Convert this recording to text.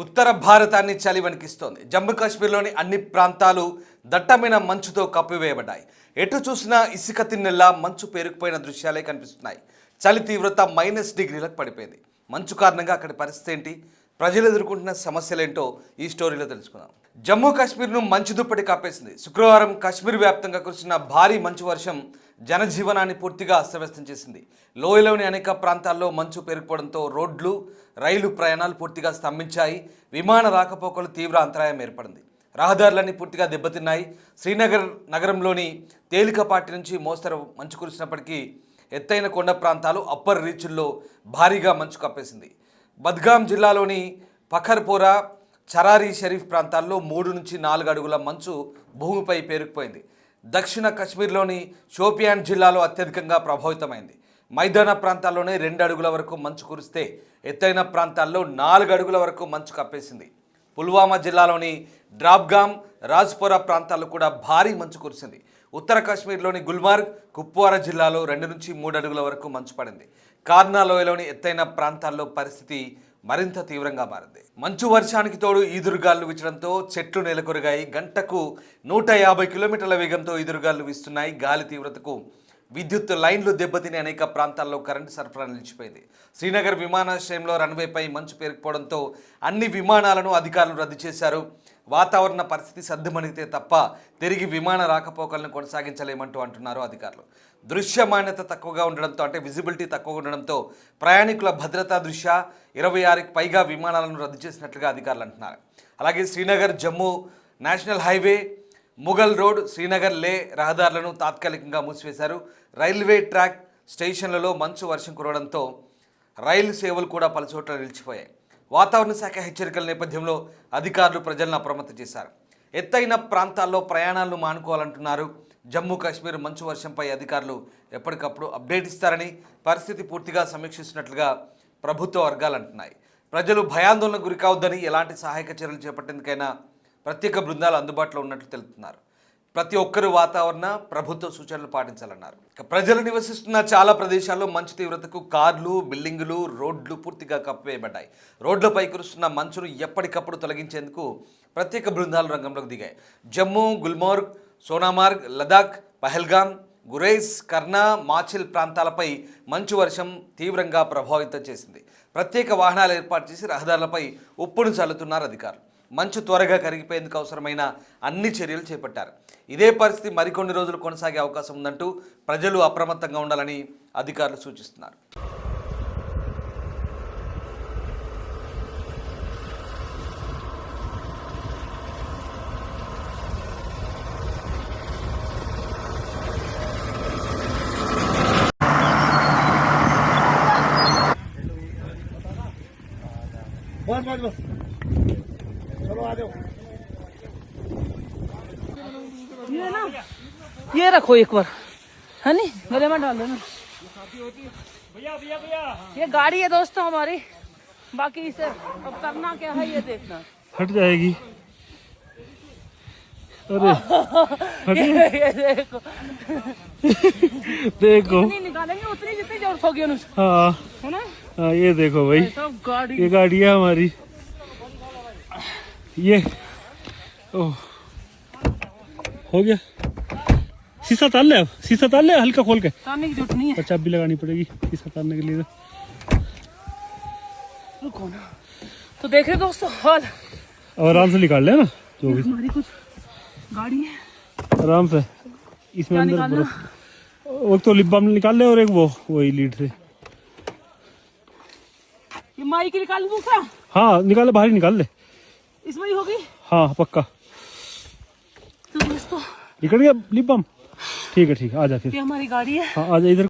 ఉత్తర భారతాన్ని చలి వణికిస్తోంది. జమ్మూ కాశ్మీర్లోని అన్ని ప్రాంతాలు దట్టమైన మంచుతో కప్పివేయబడ్డాయి. ఎటు చూసినా ఇసుక తిన్నెల్లా మంచు పేరుకుపోయిన దృశ్యాలే కనిపిస్తున్నాయి. చలి తీవ్రత -డిగ్రీలకు పడిపోయింది. మంచు కారణంగా అక్కడి పరిస్థితి ఏంటి, ప్రజలు ఎదుర్కొంటున్న సమస్యలేంటో ఈ స్టోరీలో తెలుసుకుందాం. జమ్మూ కాశ్మీర్ను మంచు దుప్పటి కప్పేసింది. శుక్రవారం కాశ్మీర్ వ్యాప్తంగా కురిసిన భారీ మంచు వర్షం జనజీవనాన్ని పూర్తిగా అస్తవ్యస్తం చేసింది. లోయలోని అనేక ప్రాంతాల్లో మంచు పేరుకుపోవడంతో రోడ్లు, రైలు ప్రయాణాలు పూర్తిగా స్తంభించాయి. విమాన రాకపోకలు తీవ్ర అంతరాయం ఏర్పడింది. రహదారులన్నీ పూర్తిగా దెబ్బతిన్నాయి. శ్రీనగర్ నగరంలోని తేలికపాటి నుంచి మోస్తరు మంచు కురిసినప్పటికీ ఎత్తైన కొండ ప్రాంతాలు, అప్పర్ రీచుల్లో భారీగా మంచు కప్పేసింది. బద్గాం జిల్లాలోని పఖర్పోరా, చరారీ షరీఫ్ ప్రాంతాల్లో 3 నుంచి 4 అడుగుల మంచు భూమిపై పేరుకుపోయింది. దక్షిణ కశ్మీర్లోని షోపియాన్ జిల్లాలో అత్యధికంగా ప్రభావితమైంది. మైదాన ప్రాంతాల్లోనే 2 అడుగుల వరకు మంచు కురిస్తే ఎత్తైన ప్రాంతాల్లో 4 అడుగుల వరకు మంచు కప్పేసింది. పుల్వామా జిల్లాలోని డ్రాబ్గామ్, రాజ్పోరా ప్రాంతాల్లో కూడా భారీ మంచు కురిసింది. ఉత్తర కాశ్మీర్లోని గుల్మార్గ్, కుప్వారా జిల్లాలో 2 నుంచి 3 అడుగుల వరకు మంచు పడింది. కార్నా లోయలోని ఎత్తైన ప్రాంతాల్లో పరిస్థితి మరింత తీవ్రంగా మారింది. మంచు వర్షానికి తోడు ఈదురుగాలు వీచడంతో చెట్లు నెలకొరిగాయి. గంటకు 150 కిలోమీటర్ల వేగంతో ఈదురుగాలు వీస్తున్నాయి. గాలి తీవ్రతకు విద్యుత్ లైన్లు దెబ్బతిని అనేక ప్రాంతాల్లో కరెంటు సరఫరా నిలిచిపోయింది. శ్రీనగర్ విమానాశ్రయంలో రన్వేపై మంచు పేరుకుపోవడంతో అన్ని విమానాలను అధికారులు రద్దు చేశారు. వాతావరణ పరిస్థితి సద్దుమణిగితే తప్ప తిరిగి విమాన రాకపోకలను కొనసాగించలేమంటూ అంటున్నారు అధికారులు. దృశ్యమాన్యత తక్కువగా ఉండడంతో, అంటే విజిబిలిటీ తక్కువగా ఉండడంతో ప్రయాణికుల భద్రతా దృష్ట్యా 26కి పైగా విమానాలను రద్దు చేసినట్లుగా అధికారులు అంటున్నారు. అలాగే Srinagar Jammu national highway, Mughal road, Srinagar లే రహదారులను తాత్కాలికంగా మూసివేశారు. రైల్వే ట్రాక్ స్టేషన్లలో మంచు వర్షం కురవడంతో రైలు సేవలు కూడా పలుచోట్ల నిలిచిపోయాయి. వాతావరణ శాఖ హెచ్చరికల నేపథ్యంలో అధికారులు ప్రజలను అప్రమత్తం చేశారు. ఎత్తైన ప్రాంతాల్లో ప్రయాణాలను మానుకోవాలంటున్నారు. జమ్మూ కాశ్మీర్ మంచు వర్షంపై అధికారులు ఎప్పటికప్పుడు అప్డేట్ ఇస్తారని, పరిస్థితి పూర్తిగా సమీక్షిస్తున్నట్లుగా ప్రభుత్వ వర్గాలు అంటున్నాయి. ప్రజలు భయాందోళనకు గురికావద్దని, ఎలాంటి సహాయక చర్యలు చేపట్టేందుకైనా ప్రత్యేక బృందాలు అందుబాటులో ఉన్నట్లు తెలుపుతున్నారు. ప్రతి ఒక్కరూ వాతావరణ, ప్రభుత్వ సూచనలు పాటించాలన్నారు. ప్రజలు నివసిస్తున్న చాలా ప్రదేశాల్లో మంచు తీవ్రతకు కార్లు, బిల్డింగులు, రోడ్లు పూర్తిగా కప్పివేయబడ్డాయి. రోడ్లపై కురుస్తున్న మంచును ఎప్పటికప్పుడు తొలగించేందుకు ప్రత్యేక బృందాలు రంగంలోకి దిగాయి. జమ్మూ, గుల్మార్గ్, సోనామార్గ్, లదాఖ్, పహల్గామ్, గురైజ్, కర్నా, మాచిల్ ప్రాంతాలపై మంచు వర్షం తీవ్రంగా ప్రభావితం చేసింది. ప్రత్యేక వాహనాలు ఏర్పాటు చేసి రహదారులపై ఉప్పును చల్లుతున్నారు అధికారులు. మంచు త్వరగా కరిగిపోయేందుకు అవసరమైన అన్ని చర్యలు చేపట్టారు. ఇదే పరిస్థితి మరికొన్ని రోజులు కొనసాగే అవకాశం ఉందంటూ ప్రజలు అప్రమత్తంగా ఉండాలని అధికారులు సూచిస్తున్నారు. ये ना, ये रखो एक बार, है नी, गले में डाल देना। ये गाड़ी है दोस्तों हमारी, बाकी इसे अब करना क्या है ये देखना। हट जाएगी। अरे ये देखो देखो, जितनी निकालेंगे उतनी जितनी जरूरत होगी उन्हें, हाँ है ना। हाँ, ये देखो भाई, गाड़ी, ये गाड़ी है हमारी। ये ओह, हो गया। शीशा ताल ले, अब शीशा ताल ले, हल्का खोल के। तारने की जरूरत नहीं है, चाबी लगानी पड़ेगी शीशा तारने के लिए। रुको ना। तो देख रहे दोस्तों हाल, अब आराम से निकाल ले ना जो भी। हमारी कुछ गाड़ी है, आराम से इसमें क्या अंदर निकालना? एक तो लिप बाम निकाल ले और एक वो वही लीड से। ये माई की निकाल दूं क्या? हाँ निकाल ले, बाहर ही निकाल ले। इसमें ही होगी हाँ पक्का। तो दोस्तों निकल गया लिप बाम, ठीक है ठीक है, आ जा फिर। ये हमारी गाड़ी है। हाँ आ जा इधर।